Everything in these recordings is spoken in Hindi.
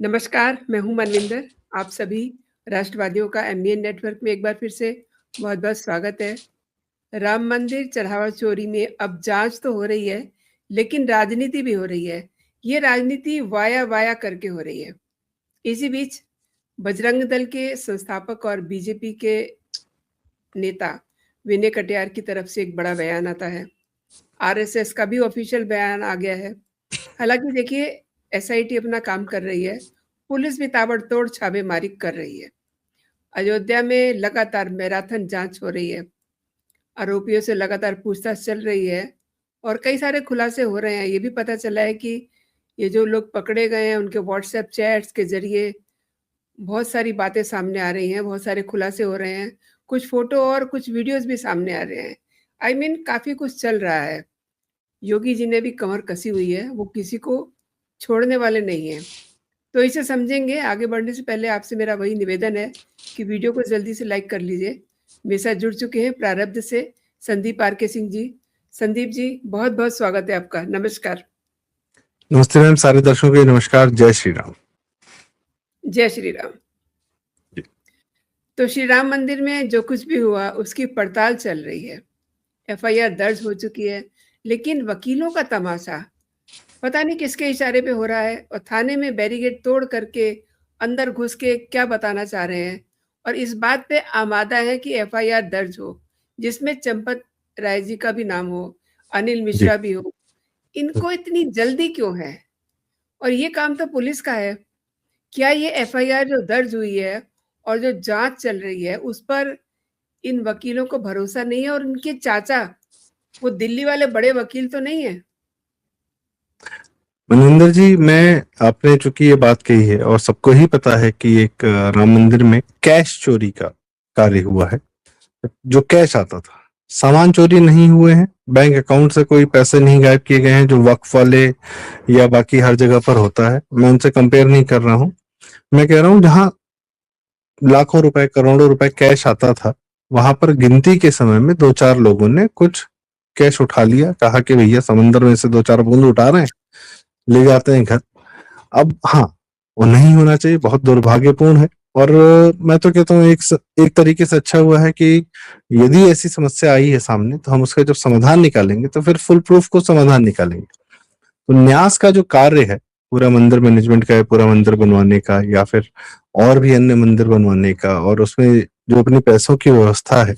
नमस्कार, मैं हूँ मनविंदर। आप सभी राष्ट्रवादियों का एमबीएन नेटवर्क में एक बार फिर से बहुत-बहुत स्वागत है। राम मंदिर चढ़ावा चोरी में अब जांच तो हो रही है, लेकिन राजनीति भी हो रही है। ये राजनीति वाया-वाया करके हो रही है। इसी बीच बजरंग दल के संस्थापक और बीजेपी के नेता विनय कटियार की तरफ से एक बड़ा बयान आता है। आरएसएस का भी ऑफिशियल बयान आ गया है। हालाँकि देखिए, एसआईटी अपना काम कर रही है, पुलिस भी ताबड़तोड़ छापेमारी कर रही है। अयोध्या में लगातार मैराथन जाँच हो रही है, आरोपियों से लगातार पूछताछ चल रही है और कई सारे खुलासे हो रहे हैं। ये भी पता चला है कि ये जो लोग पकड़े गए हैं, उनके व्हाट्सएप चैट्स के ज़रिए बहुत सारी बातें सामने आ रही हैं, बहुत सारे खुलासे हो रहे हैं। कुछ फ़ोटो और कुछ वीडियोज़ भी सामने आ रहे हैं। आई मीन काफ़ी कुछ चल रहा है। योगी जी ने भी कमर कसी हुई है, वो किसी को छोड़ने वाले नहीं हैं। तो इसे समझेंगे, आगे बढ़ने से पहले आपसे मेरा वही निवेदन है कि वीडियो को जल्दी से लाइक कर लीजिए। मेरे साथ जुड़ चुके हैं प्रारब्ध से संदीप आर के सिंह जी। संदीप जी, बहुत-बहुत स्वागत है आपका। नमस्कार। नमस्ते मैम, सारे दर्शकों को नमस्कार। जय श्री राम। जय श्री राम। तो श्री राम मंदिर में जो कुछ भी हुआ, उसकी पड़ताल चल रही है। एफआईआर दर्ज हो चुकी है, लेकिन वकीलों का तमाशा पता नहीं किसके इशारे पे हो रहा है और थाने में बैरिकेड तोड़ करके अंदर घुस के क्या बताना चाह रहे हैं और इस बात पे आमादा है कि एफआईआर दर्ज हो, जिसमें चंपत राय जी का भी नाम हो, अनिल मिश्रा भी हो। इनको इतनी जल्दी क्यों है? और ये काम तो पुलिस का है। क्या ये एफआईआर जो दर्ज हुई है और जो जांच चल रही है, उस पर इन वकीलों को भरोसा नहीं है? और उनके चाचा, वो दिल्ली वाले बड़े वकील तो नहीं है? मनविंदर जी, मैं आपने चूंकि ये बात कही है और सबको ही पता है कि एक राम मंदिर में कैश चोरी का कार्य हुआ है। जो कैश आता था, सामान चोरी नहीं हुए हैं, बैंक अकाउंट से कोई पैसे नहीं गायब किए गए हैं जो वक्फ वाले या बाकी हर जगह पर होता है। मैं उनसे कंपेयर नहीं कर रहा हूं। मैं कह रहा हूं जहां लाखों रुपए करोड़ों रुपए कैश आता था, वहां पर गिनती के समय में दो चार लोगों ने कुछ कैश उठा लिया, कहा कि भैया समंदर में से दो चार बूंद उठा रहे हैं, ले जाते हैं घर। अब हाँ, वो नहीं होना चाहिए, बहुत दुर्भाग्यपूर्ण है। और मैं तो कहता हूँ एक तरीके से अच्छा हुआ है कि यदि ऐसी समस्या आई है सामने, तो हम उसका जब समाधान निकालेंगे तो फिर फुल प्रूफ को समाधान निकालेंगे। तो न्यास का जो कार्य है पूरा मंदिर मैनेजमेंट का है, पूरा मंदिर बनवाने का या फिर और भी अन्य मंदिर बनवाने का, और उसमें जो अपने पैसों की व्यवस्था है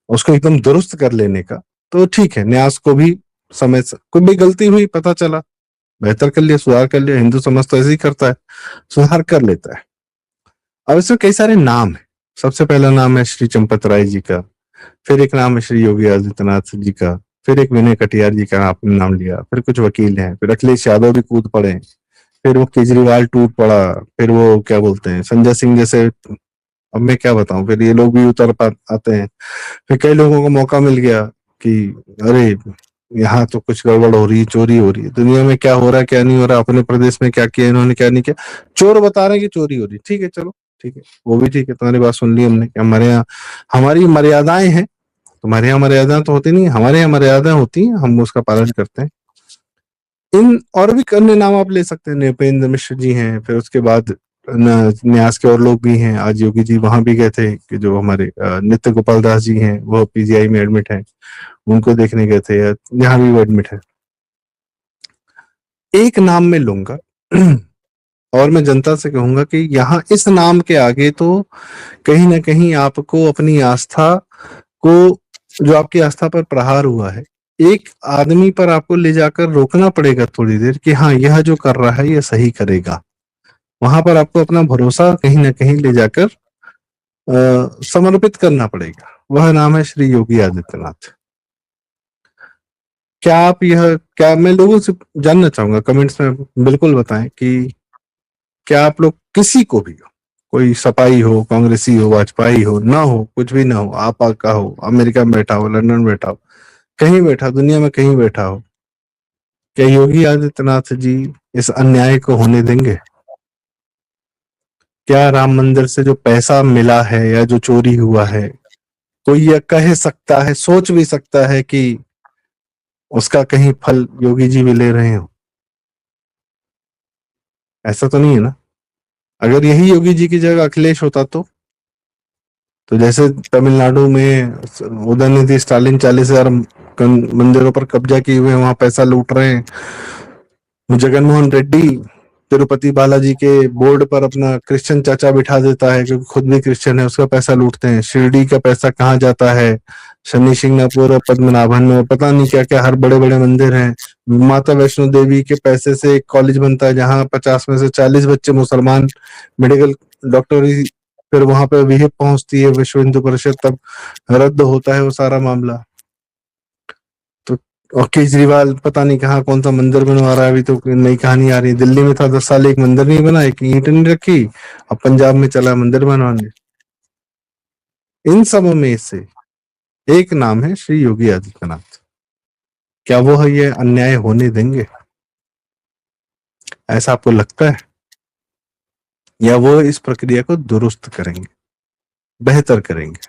उसको एकदम दुरुस्त कर लेने का, तो ठीक है। न्यास को भी समय से कोई भी गलती हुई, पता चला, बेहतर कर लिया, सुधार कर लिया। हिंदू समाज तो ऐसे ही करता है, सुधार कर लेता है। अब इसमें कई सारे नाम है। सबसे पहला नाम है श्री चंपत राय जी का, फिर एक नाम है श्री योगी आदित्यनाथ जी का, फिर एक विनय कटियार जी का आपने नाम लिया, फिर कुछ वकील हैं, फिर अखिलेश यादव भी कूद पड़े, फिर वो केजरीवाल टूट पड़ा, फिर वो क्या बोलते हैं संजय सिंह जैसे, अब मैं क्या बताऊं, फिर ये लोग भी आते हैं। फिर कई लोगों को मौका मिल गया कि अरे यहाँ तो कुछ गड़बड़ हो रही है, चोरी हो रही है, दुनिया में क्या हो रहा है क्या नहीं हो रहा, अपने प्रदेश में क्या किया इन्होंने क्या नहीं किया, चोर बता रहे हैं कि चोरी हो रही है। ठीक है, चलो ठीक है, वो भी ठीक है, तुम्हारी बात सुन ली हमने कि हमारे यहाँ हमारी मर्यादाएं हैं। तुम्हारे यहाँ मर्यादा तो होती नहीं, हमारे यहाँ मर्यादा होती हैं, हम उसका पालन करते हैं। इन और भी अन्य नाम आप ले सकते हैं, नृपेंद्र मिश्र जी हैं, फिर उसके बाद न्यास के और लोग भी हैं। आज योगी जी वहां भी गए थे कि जो हमारे नित्य गोपाल दास जी हैं, वो पीजीआई में एडमिट हैं, उनको देखने गए थे, यहाँ भी वो एडमिट है। एक नाम में लूंगा और मैं जनता से कहूंगा कि यहाँ इस नाम के आगे तो कहीं ना कहीं आपको अपनी आस्था को, जो आपकी आस्था पर प्रहार हुआ है, एक आदमी पर आपको ले जाकर रोकना पड़ेगा थोड़ी देर कि हाँ, यह जो कर रहा है यह सही करेगा। वहां पर आपको अपना भरोसा कहीं ना कहीं ले जाकर समर्पित करना पड़ेगा। वह नाम है श्री योगी आदित्यनाथ। क्या मैं लोगों से जानना चाहूंगा, कमेंट्स में बिल्कुल बताएं कि क्या आप लोग किसी को भी हो, कोई सपाई हो, कांग्रेसी हो, वाजपेयी हो, ना हो, कुछ भी ना हो, आपा का हो, अमेरिका में बैठा हो, लंदन में बैठा हो, कहीं बैठा, दुनिया में कहीं बैठा हो, क्या योगी आदित्यनाथ जी इस अन्याय को होने देंगे? क्या राम मंदिर से जो पैसा मिला है या जो चोरी हुआ है, कोई यह कह सकता है, सोच भी सकता है कि उसका कहीं फल योगी जी भी ले रहे हो? ऐसा तो नहीं है ना। अगर यही योगी जी की जगह अखिलेश होता तो जैसे तमिलनाडु में उदयनिधि स्टालिन 40,000 मंदिरों पर कब्जा किए हुए वहां पैसा लूट रहे हैं, जगनमोहन रेड्डी तिरुपति बालाजी के बोर्ड पर अपना क्रिश्चियन चाचा बिठा देता है क्योंकि खुद भी क्रिश्चियन है, उसका पैसा लूटते हैं। शिरडी का पैसा कहाँ जाता है, शनि सिंगापुर, पद्मनाभन में पता नहीं क्या क्या हर बड़े बड़े मंदिर हैं। माता वैष्णो देवी के पैसे से एक कॉलेज बनता है जहां 50 में से 40 बच्चे मुसलमान मेडिकल डॉक्टरी, फिर वहां पर विहिप पहुंचती है विश्व हिंदू परिषद, तब रद्द होता है वो सारा मामला। तो और केजरीवाल पता नहीं कहाँ कौन सा मंदिर बनवा रहा है, अभी तो नई कहानी आ रही है। दिल्ली में था 10 साल एक मंदिर नहीं बना, एक ईंट नहीं रखी, अब पंजाब में चला मंदिर बनवाने। इन सब में से एक नाम है श्री योगी आदित्यनाथ। क्या वो है ये अन्याय होने देंगे, ऐसा आपको लगता है? या वो इस प्रक्रिया को दुरुस्त करेंगे, बेहतर करेंगे?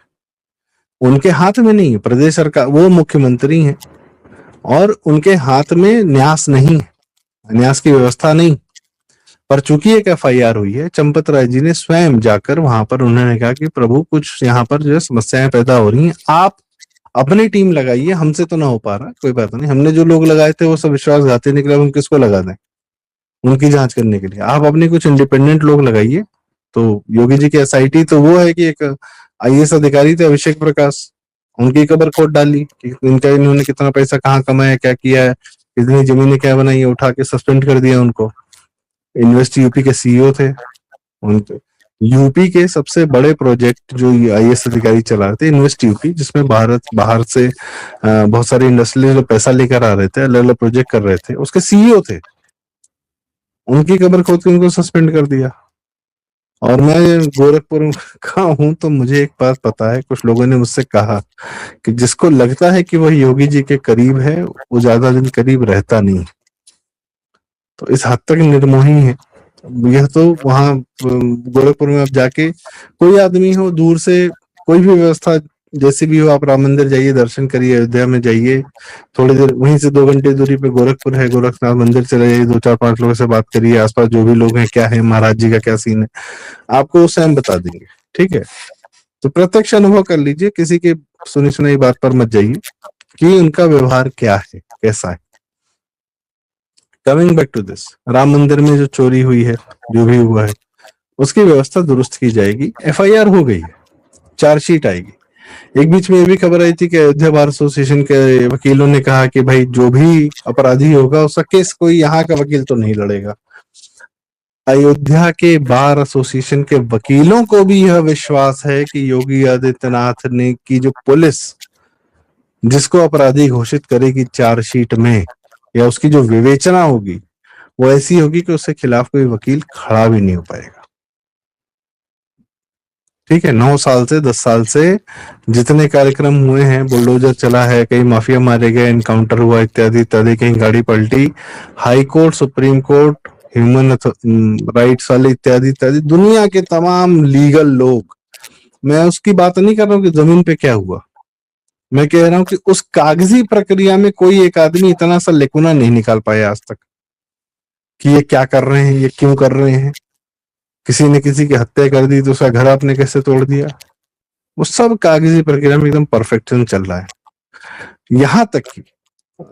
उनके हाथ में नहीं है, प्रदेश सरकार, वो मुख्यमंत्री हैं और उनके हाथ में न्यास नहीं है, न्यास की व्यवस्था नहीं। पर चूंकि एक एफआईआर हुई है, चंपत राय जी ने स्वयं जाकर वहां पर उन्होंने कहा कि प्रभु कुछ यहाँ पर जो समस्याएं पैदा हो रही हैं, आप अपनी टीम लगाइए, हमसे तो ना हो पा रहा, कोई बात नहीं, हमने जो लोग लगाए थे वो सब विश्वासघाती निकले, हम किसको लगा दें उनकी जांच करने के लिए? आप अपने कुछ इंडिपेंडेंट लोग लगाइए। तो योगी जी की एसआईटी तो वो है कि एक आईएएस अधिकारी थे अभिषेक प्रकाश, उनकी खबर खोद डाली कि इनका इन्होंने कितना पैसा कहाँ कमाया, क्या किया है, कितनी जमीनें क्या बनाई है, उठा के सस्पेंड कर दिया उनको। इन्वेस्ट यूपी के सीईओ थे उनके। यूपी के सबसे बड़े प्रोजेक्ट जो आईएएस अधिकारी चला रहे थे, इन्वेस्ट यूपी, जिसमें बाहर से बहुत सारी इंडस्ट्री जो पैसा लेकर आ रहे थे, अलग अलग प्रोजेक्ट कर रहे थे, उसके सीईओ थे, उनकी खबर खोद के उनको सस्पेंड कर दिया। और मैं गोरखपुर का हूं तो मुझे एक बात पता है, कुछ लोगों ने मुझसे कहा कि जिसको लगता है कि वह योगी जी के करीब है वो ज्यादा दिन करीब रहता नहीं। तो इस हद तक निर्मोही है यह। तो वहां गोरखपुर में अब जाके कोई आदमी हो, दूर से कोई भी व्यवस्था जैसे भी हो, आप राम मंदिर जाइए, दर्शन करिए, अयोध्या में जाइए, थोड़ी देर वहीं से 2 घंटे दूरी पे गोरखपुर है, गोरखनाथ मंदिर चले जाइए, 2 4 5 लोगों से बात करिए, आसपास जो भी लोग हैं, क्या है महाराज जी का क्या सीन है, आपको वो स्वयं बता देंगे। ठीक है, तो प्रत्यक्ष अनुभव कर लीजिए, किसी के सुनी सुनाई बात पर मत जाइए कि उनका व्यवहार क्या है, कैसा है। Coming back to this, Ram Mandir में जो चोरी हुई है, जो भी हुआ है, उसकी व्यवस्था दुरुस्त की जाएगी। एफआईआर हो गई है, चार्जशीट आएगी। एक बीच में ये भी खबर आई थी कि अयोध्या बार एसोसिएशन के वकीलों ने कहा कि भाई जो भी अपराधी होगा उसका केस कोई यहाँ का वकील तो नहीं लड़ेगा। अयोध्या के बार एसोसिएशन के वकीलों को भी यह विश्वास है कि योगी आदित्यनाथ ने की जो पुलिस जिसको अपराधी घोषित करेगी चार्जशीट में, या उसकी जो विवेचना होगी वो ऐसी होगी कि उसके खिलाफ कोई वकील खड़ा भी नहीं हो पाएगा। ठीक है, 9 साल से 10 साल से जितने कार्यक्रम हुए हैं, बुलडोजर चला है, कई माफिया मारे गए, एनकाउंटर हुआ, इत्यादि इत्यादि, कहीं गाड़ी पलटी, high court, supreme court, human rights वाले, इत्यादि इत्यादि, दुनिया के तमाम लीगल लोग, मैं उसकी बात नहीं कर रहा हूँ कि जमीन पे क्या हुआ, मैं कह रहा हूं कि उस कागजी प्रक्रिया में कोई एक आदमी इतना सा लेकुना नहीं निकाल पाया आज तक कि ये क्या कर रहे हैं, ये क्यों कर रहे हैं, किसी ने किसी की हत्या कर दी तो उसका घर आपने कैसे तोड़ दिया, वो सब कागजी प्रक्रिया में एकदम परफेक्शन चल रहा है। यहां तक कि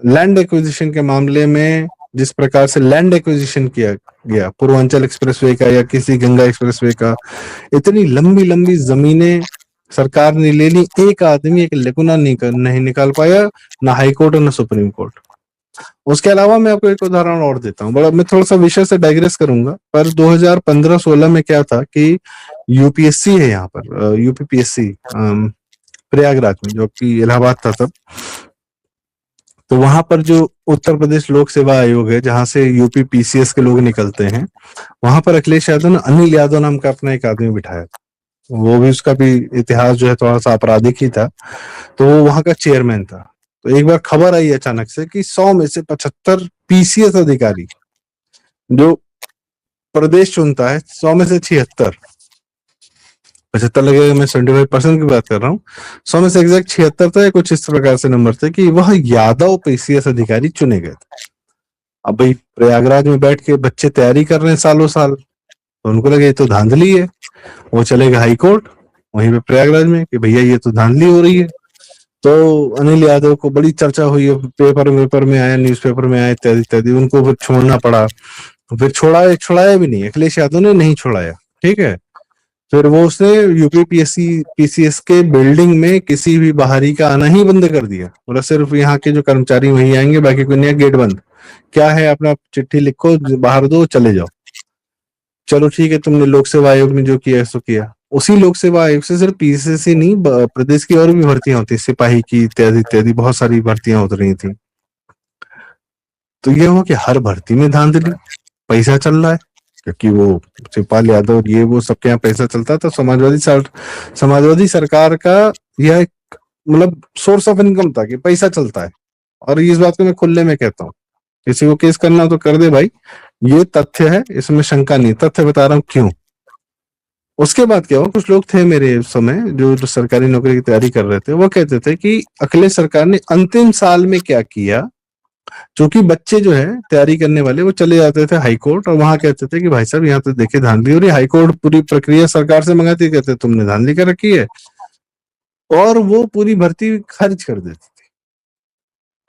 लैंड एक्विजिशन के मामले में जिस प्रकार से लैंड एक्विजिशन किया गया पूर्वांचल एक्सप्रेसवे का या किसी गंगा एक्सप्रेसवे का, इतनी लंबी लंबी जमीनें सरकार ने ले ली, एक आदमी एक लेकुना नहीं निकाल पाया, ना हाई कोर्ट और ना सुप्रीम कोर्ट। उसके अलावा मैं आपको एक उदाहरण और देता हूँ, बड़ा मैं थोड़ा सा विषय से डाइग्रेस करूंगा, पर 2015-16 में क्या था कि यूपीएससी है यहाँ पर, यूपीपीएससी प्रयागराज में, जो कि इलाहाबाद था तब, तो वहां पर जो उत्तर प्रदेश लोक सेवा आयोग है जहां से यूपी पीसीएस के लोग निकलते हैं, वहां पर अखिलेश यादव ने अनिल यादव नाम का अपना एक आदमी बिठाया, वो भी उसका भी इतिहास जो है थोड़ा सा आपराधिक ही था, तो वो वहां का चेयरमैन था। तो एक बार खबर आई अचानक से कि 100 में से 75 पीसीएस अधिकारी जो प्रदेश चुनता है, 100 में से 76 लगेगा, मैं 75% की बात कर रहा हूँ, 100 में से एग्जैक्ट 76 था, कुछ इस प्रकार से नंबर थे कि वह यादव पीसीएस अधिकारी चुने गए थे। अब भाई प्रयागराज में बैठ के बच्चे तैयारी कर रहे हैं सालों साल, तो उनको लगे ये तो धांधली है। वो चले गए हाई कोर्ट वहीं पे प्रयागराज में कि भैया ये तो धांधली हो रही है। तो अनिल यादव को बड़ी चर्चा हुई, पेपर में आया, न्यूज़पेपर में आया, इत्यादि इत्यादि। उनको फिर छोड़ना पड़ा, फिर छुड़ाया भी नहीं, अखिलेश यादव ने नहीं छुड़ाया। ठीक है, फिर वो उसने यूपी पीसीएस के बिल्डिंग में किसी भी बाहरी का आना ही बंद कर दिया। बोला सिर्फ यहाँ के जो कर्मचारी वही आएंगे, बाकी कोई नहीं, गेट बंद। क्या है, अपना चिट्ठी लिखो, बाहर दो, चले जाओ। चलो ठीक है, तुमने लोक सेवा आयोग में जो किया सो किया। उसी लोक सेवा आयोग से सिर्फ पीसीएस ही नहीं, प्रदेश की और भी भर्तियां होती, सिपाही की इत्यादि इत्यादि, बहुत सारी भर्तियां हो रही थी। तो ये हुआ कि हर भर्ती में धांधली, पैसा चल रहा है, क्योंकि वो शिवपाल यादव ये वो सबके यहाँ पैसा चलता था। समाजवादी सरकार का यह एक मतलब सोर्स ऑफ इनकम था कि पैसा चलता है। और इस बात को मैं खुले में कहता हूँ, किसी को केस करना तो कर दे भाई, ये तथ्य है, इसमें शंका नहीं, तथ्य बता रहा हूँ क्यों। उसके बाद क्या हुआ, कुछ लोग थे मेरे उस समय जो सरकारी नौकरी की तैयारी कर रहे थे, वो कहते थे कि अखिलेश सरकार ने अंतिम साल में क्या किया। क्योंकि बच्चे जो है तैयारी करने वाले वो चले जाते थे हाई कोर्ट, और वहां कहते थे कि भाई साहब यहाँ तो देखिए धांधली हो रही है। हाई कोर्ट पूरी प्रक्रिया सरकार से मंगाती, कहते तुमने धांधली कर रखी है, और वो पूरी भर्ती खारिज कर देती थी।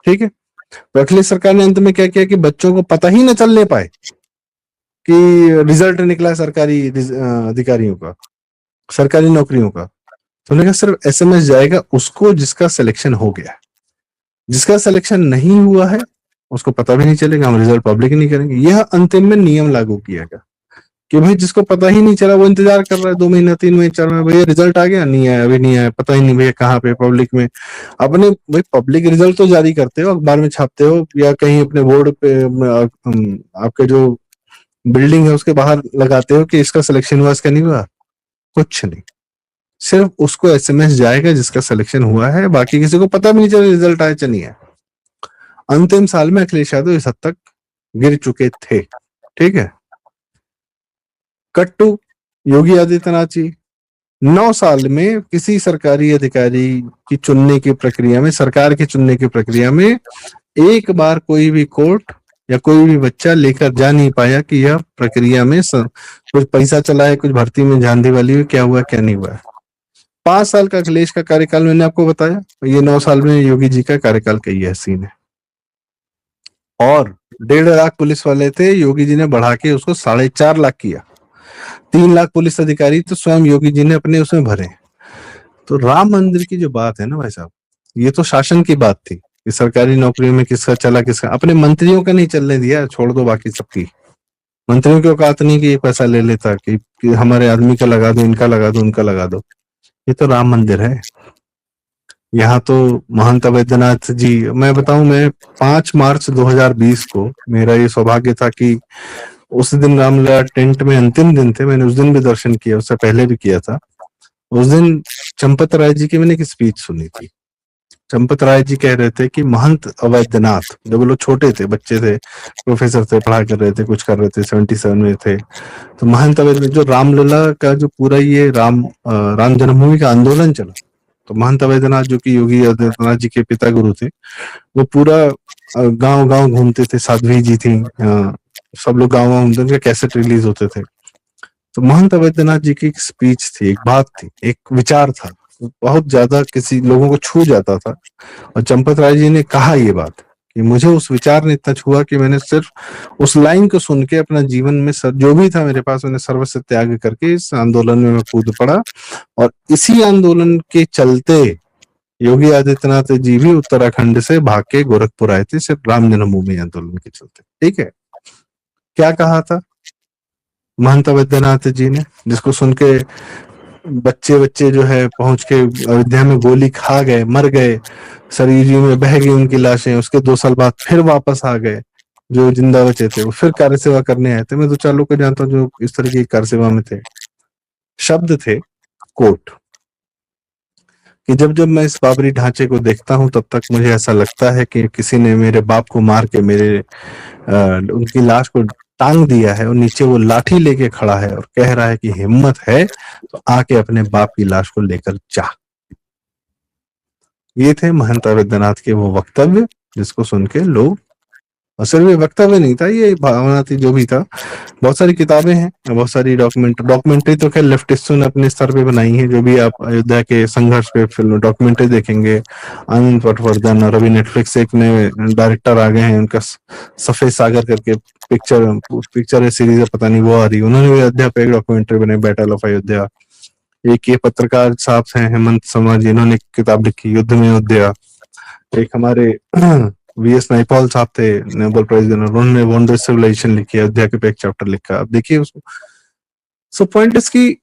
ठीक है, तो अखिलेश सरकार ने अंत में क्या किया कि बच्चों को पता ही न चलने पाए कि रिजल्ट निकला सरकारी अधिकारियों का, सरकारी नौकरियों का। तो उन्होंने कहा सिर्फ एसएमएस जाएगा उसको जिसका सिलेक्शन हो गया, जिसका सिलेक्शन नहीं हुआ है उसको पता भी नहीं चलेगा, हम रिजल्ट पब्लिक नहीं करेंगे। यह अंतिम में नियम लागू किया गया कि भाई जिसको पता ही नहीं चला वो इंतजार कर रहा है 2 महीना 3 महीने 4 महीने, भैया रिजल्ट आ गया, नहीं आया, अभी नहीं आया, पता ही नहीं भैया कहाँ पे पब्लिक में। अपने भाई पब्लिक रिजल्ट तो जारी करते हो, अखबार में छापते हो, या कहीं अपने बोर्ड पे आपके जो बिल्डिंग है उसके बाहर लगाते हो कि इसका सिलेक्शन हुआ, इसका नहीं हुआ, कुछ नहीं। सिर्फ उसको एसएमएस जाएगा जिसका सिलेक्शन हुआ है, बाकी किसी को पता भी नहीं चला रिजल्ट आया चलिए है। अंतिम साल में अखिलेश यादव इस हद तक गिर चुके थे। ठीक है, कट टू योगी आदित्यनाथ जी 9 साल में किसी सरकारी अधिकारी की चुनने की प्रक्रिया में, सरकार के चुनने की प्रक्रिया में एक बार कोई भी कोर्ट या कोई भी बच्चा लेकर जा नहीं पाया कि यह प्रक्रिया में कुछ पैसा चला है, कुछ भर्ती में धांधली वाली हुई, क्या हुआ क्या नहीं हुआ। 5 साल का अखिलेश का कार्यकाल मैंने आपको बताया, ये 9 साल में योगी जी का कार्यकाल का यह सीन है। और 1.5 लाख पुलिस वाले थे, योगी जी ने बढ़ा के उसको 4.5 लाख किया। 3 लाख पुलिस अधिकारी तो स्वयं योगी जी ने अपने उसमें भरे। तो राम मंदिर की जो बात है ना भाई साहब, ये तो शासन की बात थी कि सरकारी नौकरी में किसका चला, किसका, अपने मंत्रियों का नहीं चलने दिया, छोड़ दो बाकी सबकी। मंत्रियों की औकात नहीं कि ये पैसा ले लेता कि हमारे आदमी का लगा दो, इनका लगा दो, उनका लगा दो। ये तो राम मंदिर है। यहाँ तो महंत वैद्यनाथ जी, मैं बताऊं, मैं 5 मार्च 2020 को मेरा ये सौभाग्य था कि उस दिन रामलीला टेंट में अंतिम दिन थे, मैंने उस दिन भी दर्शन किया, उससे पहले भी किया था। उस दिन चंपत राय जी की मैंने एक स्पीच सुनी थी। चंपत राय जी कह रहे थे कि महंत अवैधनाथ, जब वो लोग छोटे थे, बच्चे थे, प्रोफेसर थे, पढ़ाई कर रहे थे, कुछ कर रहे थे, 77 में थे, तो महंत अवैधनाथ जो रामलला का जो पूरा ये राम जन्मभूमि का आंदोलन चला, तो महंत अवैधनाथ जो कि योगी आदित्यनाथ जी के पिता गुरु थे, वो पूरा गांव गांव घूमते थे, साध्वी जी थी, सब लोग गाँव गाँव उनके कैसेट रिलीज होते थे। तो महंत अवैधनाथ जी की एक स्पीच थी, एक बात थी, एक विचार था, बहुत ज्यादा किसी लोगों को छू जाता था। और चंपत राय जी ने कहा ये बात कि मुझे उस विचार ने इतना छुआ कि मैंने सिर्फ उस लाइन को सुन के अपना जीवन में जो भी था मेरे पास, मैंने सर्वस्व त्याग करके इस आंदोलन में मैं कूद पड़ा। और इसी आंदोलन के चलते योगी आदित्यनाथ जी भी उत्तराखंड से भाग के गोरखपुर आए थे, सिर्फ राम जन्मभूमि आंदोलन के चलते। ठीक है, क्या कहा था महंत वैद्यनाथ जी ने, जिसको सुन के बच्चे जो है पहुंच के अयोध्या में गोली खा गए, मर गए, शरीर में बह गई उनकी लाशें, उसके 2 साल बाद फिर वापस आ गए, जो जिंदा बचे थे वो फिर कार्य सेवा करने आए थे। मैं 2-4 लोग को जानता हूँ जो इस तरह की कार्य सेवा में थे। शब्द थे कोट, कि जब जब मैं इस बाबरी ढांचे को देखता हूं तब तक मुझे ऐसा लगता है कि किसी ने मेरे बाप को मार के मेरे उनकी लाश को टांग दिया है, और नीचे वो लाठी लेके खड़ा है और कह रहा है कि हिम्मत है तो आके अपने बाप की लाश को लेकर जा। ये थे महंत वैद्यनाथ के वो वक्तव्य जिसको सुन के लोग और सिर्फ ये वक्तव्य नहीं था, ये भावना थी, जो भी था। बहुत सारी किताबें हैं, बहुत सारी डॉक्यूमेंट्री तो खैर लेफ्टिस्टों ने अपने स्तर पे बनाई है। जो भी आप अयोध्या के संघर्ष पे फिल्म डॉक्यूमेंट्री देखेंगे, आनंद पटवर्धन और अभी नेटफ्लिक्स एक नए डायरेक्टर आ गए हैं, उनका सफेद सागर करके पिक्चर है, सीरीज है, पता नहीं वो आ रही है, उन्होंने भी अयोध्या पे एक डॉक्यूमेंट्री बनाई, बैटल ऑफ अयोध्या। एक ये पत्रकार साहब हैं हेमंत समाज, जिन्होंने किताब लिखी युद्ध में अयोध्या। एक हमारे वीएस नाइपॉल साहब थे, नोबेल प्राइज विनर, उन्होंने वंडर सिविलाइजेशन लिखी, अयोध्या के पे एक चैप्टर लिखा। अब देखिए उसको। सो पॉइंट इसकी,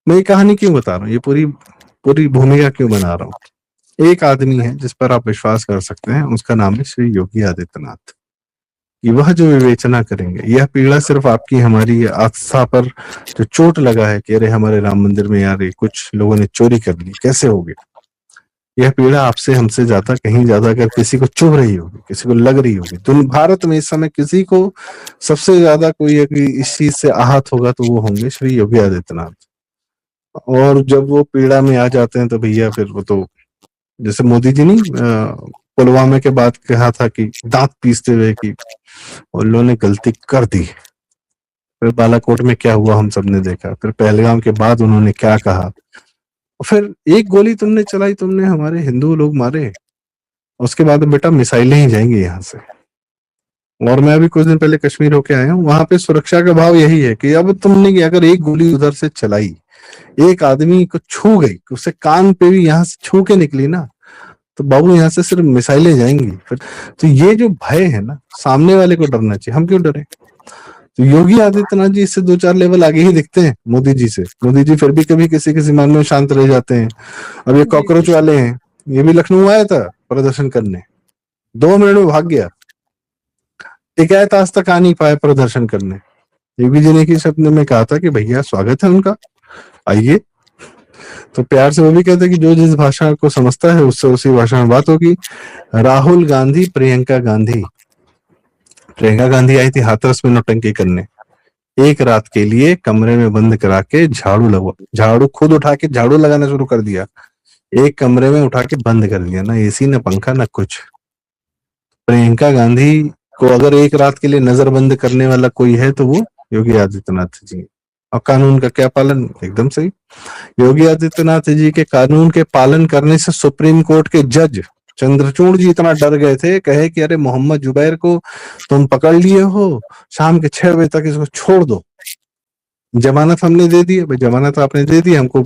मैं ये कहानी क्यों बता रहा हूँ, ये पूरी पूरी भूमिका क्यों बना रहा हूँ। एक आदमी है जिस पर आप विश्वास कर सकते हैं, उसका नाम है श्री योगी आदित्यनाथ। कि वह जो विवेचना करेंगे, यह पीड़ा सिर्फ आपकी हमारी आस्था पर जो चोट लगा है कि अरे हमारे राम मंदिर में यार ये कुछ लोगों ने चोरी कर ली, कैसे हो गया, यह पीड़ा आपसे हमसे ज्यादा, कहीं ज्यादा अगर किसी को चुभ रही होगी, किसी को लग रही होगी, तो भारत में इस समय किसी को सबसे ज्यादा कोई इस चीज से आहत होगा तो वो होंगे श्री योगी आदित्यनाथ। और जब वो पीड़ा में आ जाते हैं तो भैया फिर वो तो, जैसे मोदी जी नहीं पुलवामा के बाद कहा था कि दांत पीसते हुए कि उन लोगों ने गलती कर दी। फिर बालाकोट में क्या हुआ हम सबने देखा, फिर पहलगाम के बाद उन्होंने क्या कहा, फिर एक गोली तुमने चलाई, तुमने हमारे हिंदू लोग मारे, उसके बाद बेटा मिसाइलें ही जाएंगी यहाँ से। और मैं अभी कुछ दिन पहले कश्मीर होके आया हूँ, वहां पे सुरक्षा का भाव यही है कि अब तुमने अगर एक गोली उधर से चलाई, एक आदमी को छू गई, उससे कान पे भी यहाँ से छू के निकली ना, तो बाबू यहाँ से सिर्फ मिसाइलें जाएंगी। फिर तो ये जो भय है ना, सामने वाले को डरना चाहिए, हम क्यों डरे। तो योगी आदित्यनाथ जी इससे 2-4 लेवल आगे ही दिखते हैं मोदी जी से। मोदी जी फिर भी कभी किसी किसी मामले में शांत रह जाते हैं। अब ये कॉकरोच वाले हैं, ये भी लखनऊ आया था प्रदर्शन करने, 2 मिनट में भाग गया, टिकैत आज तक आ नहीं पाए प्रदर्शन करने। योगी जी ने किस शब्द में कहा था कि भैया स्वागत है उनका, आइए। तो प्यार से वो भी कहते कि जो जिस भाषा को समझता है उससे उसी भाषा में बात होगी। राहुल गांधी, प्रियंका गांधी, प्रियंका गांधी आई थी हाथरस में नौटंकी करने, एक रात के लिए कमरे में बंद करा के झाड़ू खुद उठा के झाड़ू लगाना शुरू कर दिया, एक कमरे में उठा के बंद कर दिया, ना एसी ना पंखा ना कुछ। प्रियंका गांधी को अगर एक रात के लिए नजरबंद करने वाला कोई है तो वो योगी आदित्यनाथ जी। और कानून का क्या पालन, एकदम सही। योगी आदित्यनाथ जी के कानून के पालन करने से सुप्रीम कोर्ट के जज चंद्रचूड़ जी इतना डर गए थे, कहे कि अरे मोहम्मद जुबैर को तुम पकड़ लिए हो, शाम के 6 बजे तक इसको छोड़ दो, जमानत हमने दे दी है। भाई जमानत आपने दे दी, हमको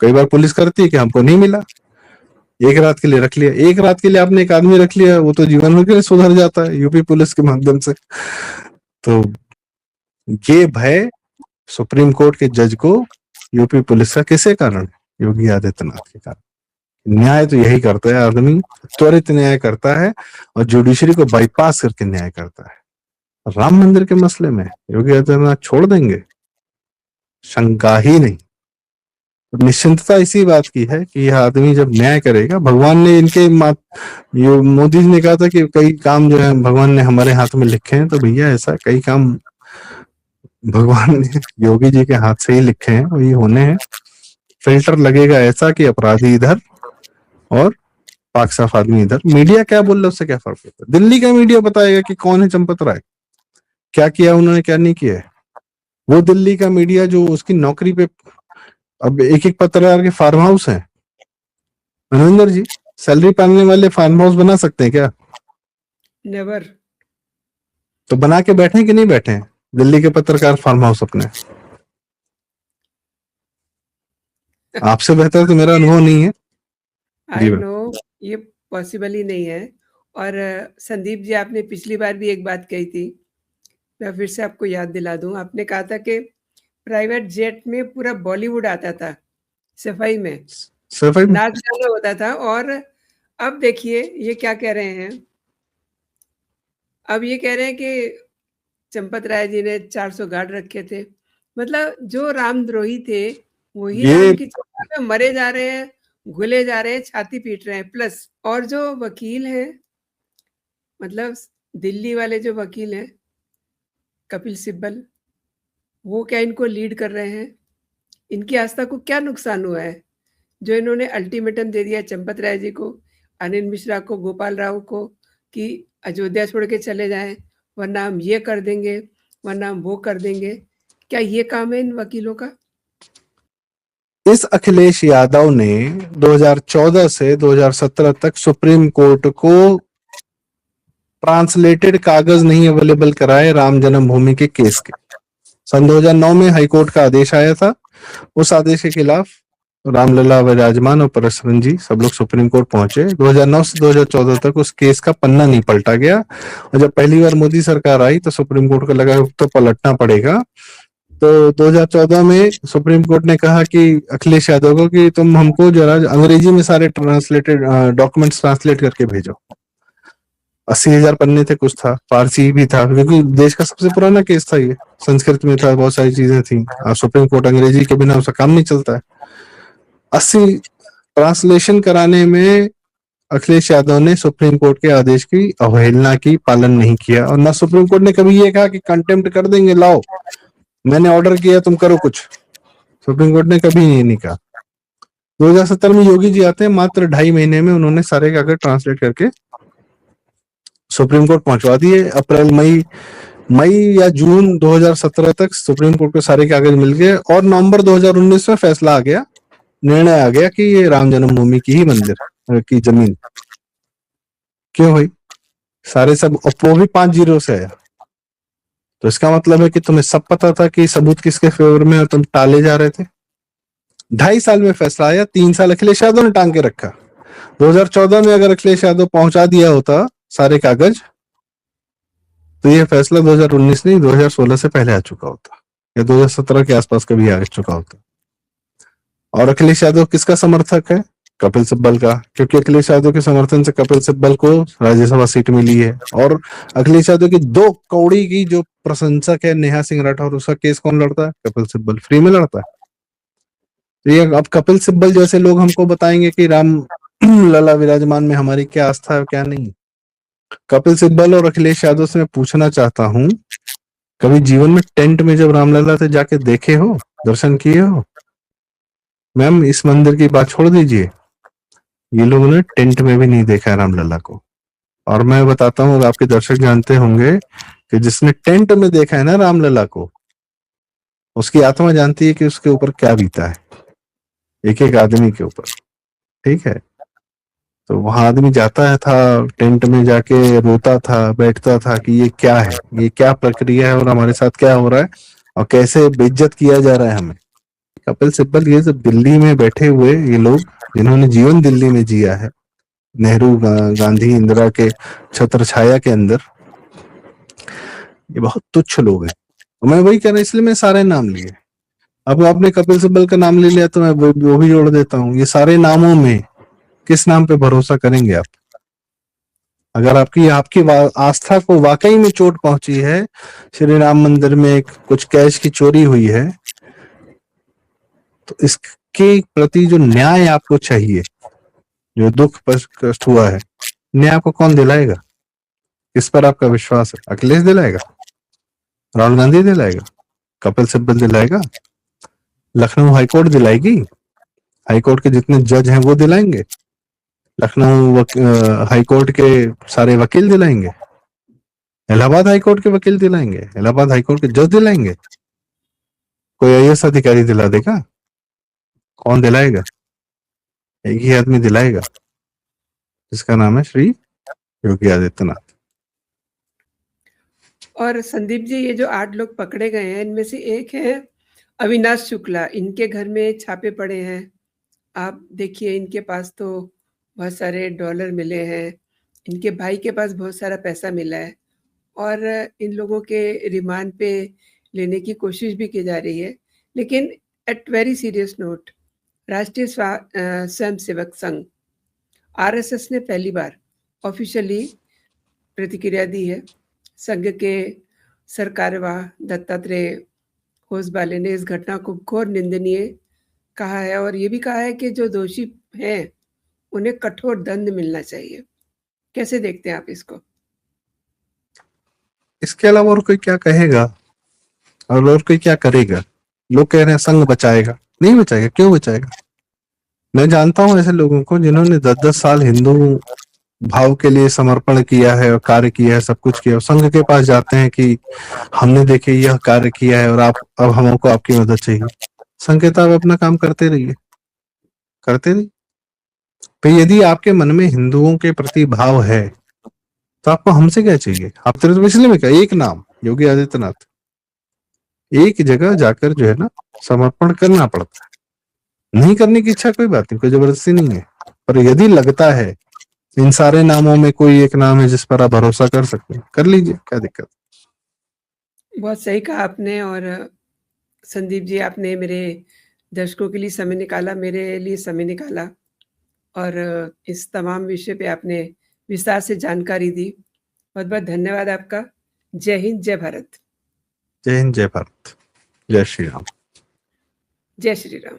कई बार पुलिस करती है कि हमको नहीं मिला, एक रात के लिए रख लिया, एक रात के लिए आपने एक आदमी रख लिया, वो तो जीवन भर के लिए सुधर जाता है यूपी पुलिस के माध्यम से। तो ये भय सुप्रीम कोर्ट के जज को यूपी पुलिस का किसके कारण, योगी आदित्यनाथ के कारण। न्याय तो यही करता है आदमी, त्वरित न्याय करता है और जुडिशरी को बाईपास करके न्याय करता है। राम मंदिर के मसले में योगी आदित्यनाथ छोड़ देंगे, शंका ही नहीं। तो निश्चिंतता इसी बात की है कि यह आदमी जब न्याय करेगा, भगवान ने इनके मोदी जी ने कहा था कि कई काम जो है भगवान ने हमारे हाथ में लिखे हैं, तो भैया ऐसा कई काम भगवान ने योगी जी के हाथ से ही लिखे हैं और ये होने हैं। फिल्टर लगेगा ऐसा कि अपराधी इधर और पाक साफ आदमी इधर। मीडिया क्या बोल रहा है उससे क्या फर्क पड़ता है। दिल्ली का मीडिया बताएगा कि कौन है चंपत राय, क्या किया उन्होंने क्या नहीं किया है। वो दिल्ली का मीडिया जो उसकी नौकरी पे, अब एक एक पत्रकार के फार्म हाउस है, मनविंदर जी सैलरी पाने वाले फार्म हाउस बना सकते हैं क्या? नेवर। तो बना के बैठे कि नहीं बैठे दिल्ली के पत्रकार फार्म हाउस अपने? आपसे बेहतर तो मेरा अनुभव नहीं है। आई नो ये पॉसिबल ही नहीं है। और संदीप जी, आपने पिछली बार भी एक बात कही थी, मैं फिर से आपको याद दिला दूं। आपने कहा था कि प्राइवेट जेट में पूरा बॉलीवुड आता था सफाई में, नाच गाना होता था। और अब देखिए ये क्या कह रहे हैं, अब ये कह रहे हैं कि चंपत राय जी ने 400 गार्ड रखे थे। मतलब जो रामद्रोही थे वही राम की चर्चा में मरे जा रहे हैं, घुले जा रहे हैं, छाती पीट रहे हैं। प्लस और जो वकील हैं, मतलब दिल्ली वाले जो वकील हैं कपिल सिब्बल, वो क्या इनको लीड कर रहे हैं? इनकी आस्था को क्या नुकसान हुआ है जो इन्होंने अल्टीमेटम दे दिया चंपत राय जी को, अनिल मिश्रा को, गोपाल राव को कि अयोध्या छोड़ के चले जाएँ, वरना हम ये कर देंगे, वरना हम वो कर देंगे। क्या ये काम है इन वकीलों का? इस अखिलेश यादव ने 2014 से 2017 तक सुप्रीम कोर्ट को ट्रांसलेटेड कागज नहीं अवेलेबल कराए राम जन्मभूमि के केस के। सन 2009 में हाईकोर्ट का आदेश आया था। उस आदेश के खिलाफ रामलला विराजमान और परसरन जी सब लोग सुप्रीम कोर्ट पहुंचे। 2009 से 2014 तक उस केस का पन्ना नहीं पलटा गया, और जब पहली बार मोदी सरकार आई तो सुप्रीम कोर्ट को लगा तो पलटना पड़ेगा। तो 2014 में सुप्रीम कोर्ट ने कहा कि अखिलेश यादव को कि तुम हमको जरा अंग्रेजी में सारे ट्रांसलेटेड डॉक्यूमेंट्स ट्रांसलेट करके भेजो। 80,000 पन्ने थे, कुछ था फारसी भी था, क्योंकि देश का सबसे पुराना केस था ये, संस्कृत में था, बहुत सारी चीजें थी। सुप्रीम कोर्ट अंग्रेजी के बिना उसका काम नहीं चलता है। 80 ट्रांसलेशन कराने में अखिलेश यादव ने सुप्रीम कोर्ट के आदेश की अवहेलना की, पालन नहीं किया, और ना सुप्रीम कोर्ट ने कभी ये कहा कि कंटेम्प्ट कर देंगे, लाओ मैंने ऑर्डर किया तुम करो कुछ। सुप्रीम कोर्ट ने कभी नहीं कहा। 2017 में योगी जी आते हैं, मात्र 2.5 महीने में उन्होंने सारे कागज ट्रांसलेट करके सुप्रीम कोर्ट पहुंचवा दिए। अप्रैल मई या जून 2017 तक सुप्रीम कोर्ट को सारे कागज मिल गए, और नवंबर 2019 में फैसला आ गया, निर्णय आ गया कि ये राम जन्मभूमि की ही मंदिर की जमीन। क्यों भाई? सारे सब, वो भी 5-0 से आया। तो इसका मतलब है कि तुम्हें सब पता था कि सबूत किसके फेवर में, और तुम टाले जा रहे थे। 2.5 साल में फैसला आया, 3 साल अखिलेश यादव ने टांग के रखा। 2014 में अगर अखिलेश यादव पहुंचा दिया होता सारे कागज, तो ये फैसला 2019 नहीं 2016 से पहले आ चुका होता, या 2017 के आसपास कभी आ चुका होता। और अखिलेश यादव किसका समर्थक है? कपिल सिब्बल का, क्योंकि अखिलेश यादव के समर्थन से कपिल सिब्बल को राज्यसभा सीट मिली है। और अखिलेश यादव की 2 कौड़ी की जो प्रशंसक है नेहा सिंह राठौर, उसका केस कौन लड़ता है? कपिल सिब्बल, फ्री में लड़ता है। तो ये अब कपिल सिब्बल जैसे लोग हमको बताएंगे कि राम लला विराजमान में हमारी क्या आस्था है क्या नहीं। कपिल सिब्बल और अखिलेश यादव से मैं पूछना चाहता हूं, कभी जीवन में टेंट में जब रामलला से जाके देखे हो, दर्शन किए हो? मैम, इस मंदिर की बात छोड़ दीजिए, ये लोगों ने टेंट में भी नहीं देखा है रामलला को। और मैं बताता हूँ, आपके दर्शक जानते होंगे कि जिसने टेंट में देखा है ना रामलला को, उसकी आत्मा जानती है कि उसके ऊपर क्या बीता है, एक एक आदमी के ऊपर। ठीक है, तो वहां आदमी जाता था, टेंट में जाके रोता था, बैठता था कि ये क्या है, ये क्या प्रक्रिया है, और हमारे साथ क्या हो रहा है, और कैसे बेइज्जत किया जा रहा है हमें। कपिल सिब्बल, ये सब दिल्ली में बैठे हुए ये लोग जिन्होंने जीवन दिल्ली में जिया है, नेहरू गांधी इंदिरा के छत्र छाया के अंदर, ये बहुत तुच्छ लोग हैं। मैं वही कह रहा, इसलिए मैं सारे नाम लिए। अब आपने कपिल सिब्बल का नाम ले लिया तो मैं वो भी जोड़ देता हूँ। ये सारे नामों में किस नाम पे भरोसा करेंगे आप? अगर आपकी आस्था को वाकई में चोट पहुंची है, श्री राम मंदिर में कुछ कैश की चोरी हुई है, तो इसके प्रति जो न्याय आपको चाहिए, जो दुख कष्ट हुआ है, न्याय आपको कौन दिलाएगा? किस पर आपका विश्वास है? अखिलेश दिलाएगा? राहुल गांधी दिलाएगा? कपिल सिब्बल दिलाएगा? लखनऊ हाईकोर्ट दिलाएगी? हाईकोर्ट के जितने जज हैं वो दिलाएंगे? लखनऊ हाईकोर्ट के सारे वकील दिलाएंगे? इलाहाबाद हाईकोर्ट के वकील दिलाएंगे? इलाहाबाद हाईकोर्ट के जज दिलाएंगे? कोई आईएएस अधिकारी दिला देगा? कौन दिलाएगा? एक ही आदमी दिलाएगा, जिसका नाम है श्री योगी आदित्यनाथ। और संदीप जी, ये जो 8 लोग पकड़े गए हैं, इनमें से एक है अविनाश शुक्ला। इनके घर में छापे पड़े हैं। आप देखिए, इनके पास तो बहुत सारे डॉलर मिले हैं, इनके भाई के पास बहुत सारा पैसा मिला है, और इन लोगों के रिमांड पे लेने की कोशिश भी की जा रही है। लेकिन एट वेरी सीरियस नोट, राष्ट्रीय स्वयंसेवक संघ आरएसएस ने पहली बार ऑफिशियली प्रतिक्रिया दी है। संघ के सरकारवाह दत्तात्रेय होसबाले ने इस घटना को घोर निंदनीय कहा है, और ये भी कहा है कि जो दोषी हैं उन्हें कठोर दंड मिलना चाहिए। कैसे देखते हैं आप इसको? इसके अलावा और कोई क्या कहेगा, और कोई क्या करेगा? लोग कह रहे हैं संघ बचाएगा, नहीं बचाएगा। क्यों बचाएगा? मैं जानता हूं ऐसे लोगों को जिन्होंने 10-10 साल हिंदू भाव के लिए समर्पण किया है और कार्य किया है, सब कुछ किया, और संघ के पास जाते हैं कि हमने देखे यह कार्य किया है और आप अब हमको आपकी मदद चाहिए। संघ कहता है आप अपना काम करते रहिए, करते रहिए। तो यदि आपके मन में हिंदुओं के प्रति भाव है तो आपको हमसे क्या चाहिए? आप तो इसलिए में क्या, एक नाम योगी आदित्यनाथ, एक जगह जाकर जो है ना समर्पण करना पड़ता है। नहीं करने की इच्छा कोई बात नहीं, कोई जबरदस्ती नहीं है, पर यदि लगता है इन सारे नामों में कोई एक नाम है जिस पर आप भरोसा कर सकते हैं, कर लीजिए, क्या दिक्कत। बहुत सही कहा आपने। और संदीप जी, आपने मेरे दर्शकों के लिए समय निकाला, मेरे लिए समय निकाला और इस तमाम विषय पे आपने विस्तार से जानकारी दी। बहुत-बहुत धन्यवाद आपका। जय हिंद, जय भारत। जय हिंद, जय भारत, जय श्री राम। जय श्री राम।